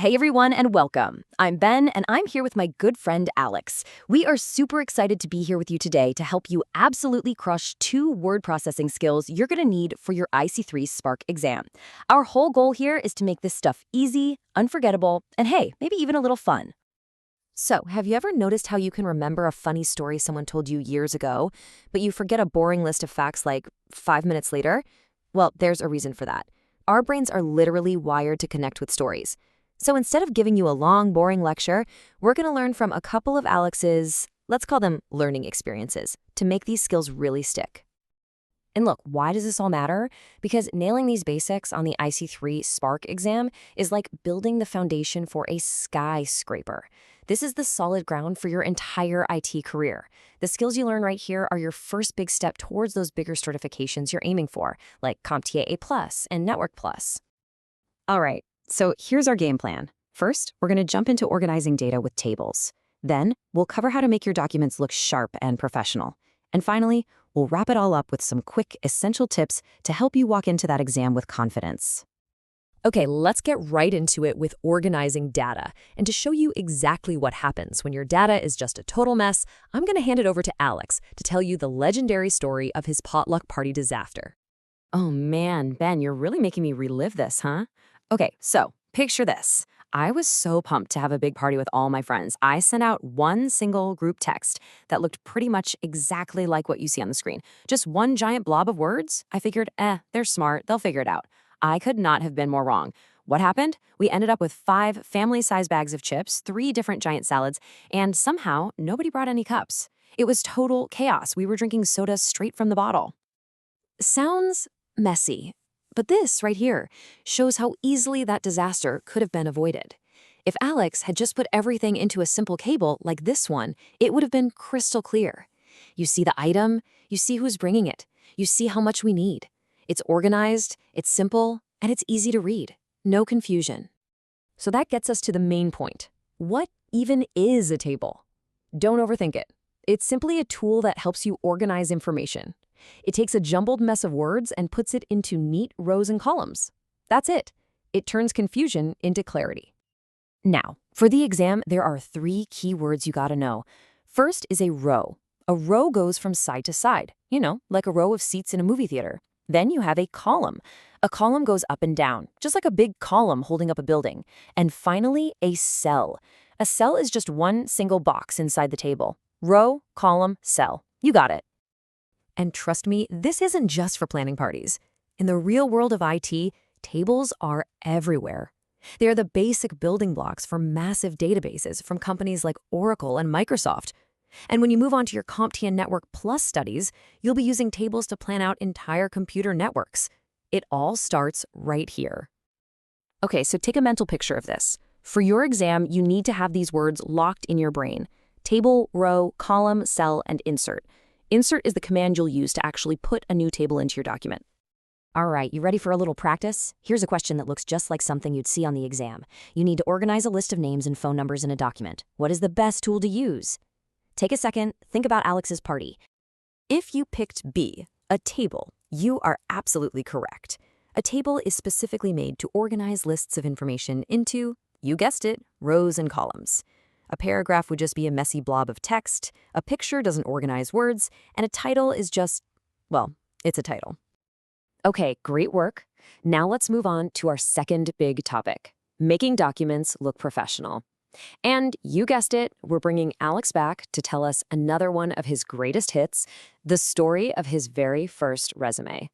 Hey everyone, and welcome. I'm Ben, and I'm here with my good friend Alex. We are super excited to be here with you today to help you absolutely crush 2 word processing skills you're going to need for your IC3 Spark exam. Our whole goal here is to make this stuff easy, unforgettable, and hey, maybe even a little fun. So, have you ever noticed how you can remember a funny story someone told you years ago, but you forget a boring list of facts like 5 minutes later? Well, there's a reason for that. Our brains are literally wired to connect with stories. So instead of giving you a long, boring lecture, we're going to learn from a couple of Alex's, let's call them learning experiences, to make these skills really stick. And look, why does this all matter? Because nailing these basics on the IC3 Spark exam is like building the foundation for a skyscraper. This is the solid ground for your entire IT career. The skills you learn right here are your first big step towards those bigger certifications you're aiming for, like CompTIA A+ and Network Plus. All right, so here's our game plan. First, we're going to jump into organizing data with tables. Then, we'll cover how to make your documents look sharp and professional. And finally, we'll wrap it all up with some quick, essential tips to help you walk into that exam with confidence. Okay, let's get right into it with organizing data. And to show you exactly what happens when your data is just a total mess, I'm going to hand it over to Alex to tell you the legendary story of his potluck party disaster. Oh man, Ben, you're really making me relive this, huh? Okay, so picture this. I was so pumped to have a big party with all my friends. I sent out one single group text that looked pretty much exactly like what you see on the screen. Just one giant blob of words. I figured, they're smart, they'll figure it out. I could not have been more wrong. What happened? We ended up with 5 family-sized bags of chips, 3 different giant salads, and somehow nobody brought any cups. It was total chaos. We were drinking soda straight from the bottle. Sounds messy, but this right here shows how easily that disaster could have been avoided. If Alex had just put everything into a simple cable like this one, it would have been crystal clear. You see the item, you see who's bringing it, you see how much we need. It's organized, it's simple, and it's easy to read. No confusion. So that gets us to the main point. What even is a table? Don't overthink it. It's simply a tool that helps you organize information. It takes a jumbled mess of words and puts it into neat rows and columns. That's it. It turns confusion into clarity. Now, for the exam, there are 3 key words you gotta know. First is a row. A row goes from side to side, like a row of seats in a movie theater. Then you have a column. A column goes up and down, just like a big column holding up a building. And finally, a cell. A cell is just one single box inside the table. Row, column, cell. You got it. And trust me, this isn't just for planning parties. In the real world of IT, tables are everywhere. They are the basic building blocks for massive databases from companies like Oracle and Microsoft. And when you move on to your CompTIA Network Plus studies, you'll be using tables to plan out entire computer networks. It all starts right here. Okay, so take a mental picture of this. For your exam, you need to have these words locked in your brain. Table, row, column, cell, and insert. Insert is the command you'll use to actually put a new table into your document. All right, you ready for a little practice? Here's a question that looks just like something you'd see on the exam. You need to organize a list of names and phone numbers in a document. What is the best tool to use? Take a second, think about Alex's party. If you picked B, a table, you are absolutely correct. A table is specifically made to organize lists of information into, you guessed it, rows and columns. A paragraph would just be a messy blob of text, a picture doesn't organize words, and a title is just, well, it's a title. Okay, great work. Now let's move on to our second big topic, making documents look professional. And you guessed it, we're bringing Alex back to tell us another one of his greatest hits, the story of his very first resume.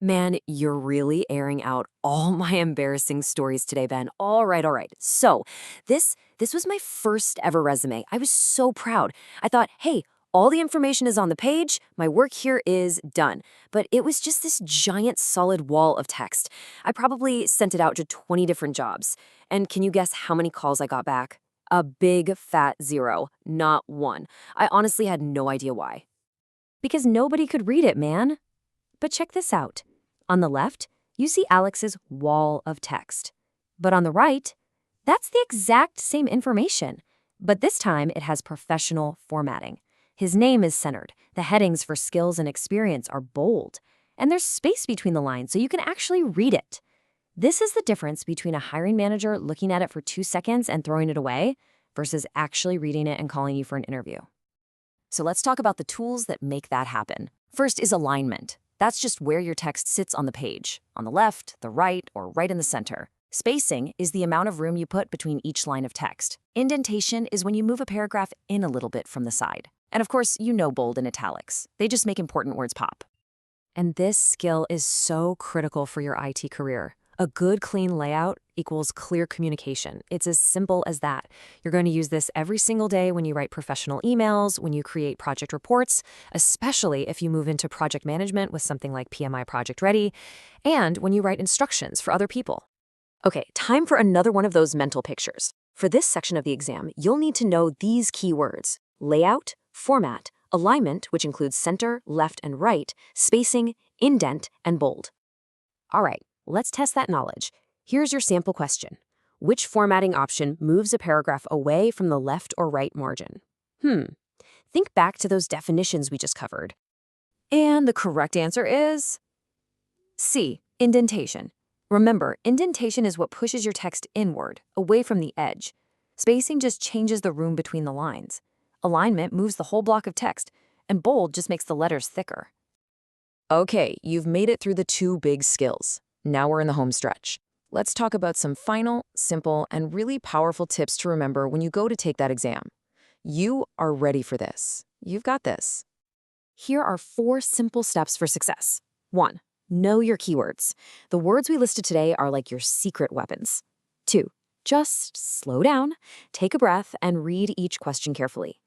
Man, you're really airing out all my embarrassing stories today, Ben. All right. So, this was my first ever resume. I was so proud. I thought, hey, all the information is on the page. My work here is done. But it was just this giant solid wall of text. I probably sent it out to 20 different jobs. And can you guess how many calls I got back? A big fat 0, not 1. I honestly had no idea why. Because nobody could read it, man. But check this out. On the left, you see Alex's wall of text. But on the right, that's the exact same information. But this time, it has professional formatting. His name is centered. The headings for skills and experience are bold. And there's space between the lines so you can actually read it. This is the difference between a hiring manager looking at it for 2 seconds and throwing it away versus actually reading it and calling you for an interview. So let's talk about the tools that make that happen. First is alignment. That's just where your text sits on the page, on the left, the right, or right in the center. Spacing is the amount of room you put between each line of text. Indentation is when you move a paragraph in a little bit from the side. And of course, you know bold and italics. They just make important words pop. And this skill is so critical for your IT career. A good, clean layout equals clear communication. It's as simple as that. You're going to use this every single day when you write professional emails, when you create project reports, especially if you move into project management with something like PMI Project Ready, and when you write instructions for other people. Okay, time for another one of those mental pictures. For this section of the exam, you'll need to know these keywords: layout, format, alignment, which includes center, left, and right, spacing, indent, and bold. All right, let's test that knowledge. Here's your sample question. Which formatting option moves a paragraph away from the left or right margin? Think back to those definitions we just covered. And the correct answer is C, indentation. Remember, indentation is what pushes your text inward, away from the edge. Spacing just changes the room between the lines. Alignment moves the whole block of text, and bold just makes the letters thicker. Okay, you've made it through the 2 big skills. Now we're in the home stretch. Let's talk about some final, simple, and really powerful tips to remember when you go to take that exam. You are ready for this. You've got this. Here are 4 simple steps for success. 1. Know your keywords. The words we listed today are like your secret weapons. 2. Just slow down, take a breath, and read each question carefully.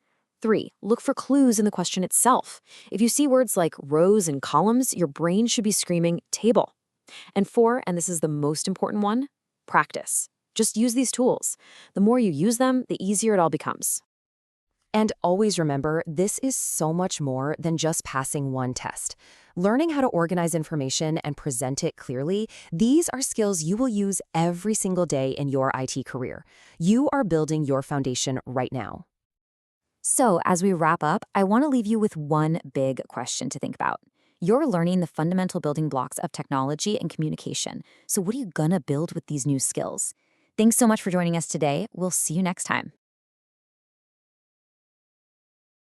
3. Look for clues in the question itself. If you see words like rows and columns, your brain should be screaming table. And 4, and this is the most important one, practice. Just use these tools. The more you use them, the easier it all becomes. And always remember, this is so much more than just passing one test. Learning how to organize information and present it clearly, these are skills you will use every single day in your IT career. You are building your foundation right now. So, as we wrap up, I want to leave you with one big question to think about. You're learning the fundamental building blocks of technology and communication. So what are you gonna build with these new skills? Thanks so much for joining us today. We'll see you next time.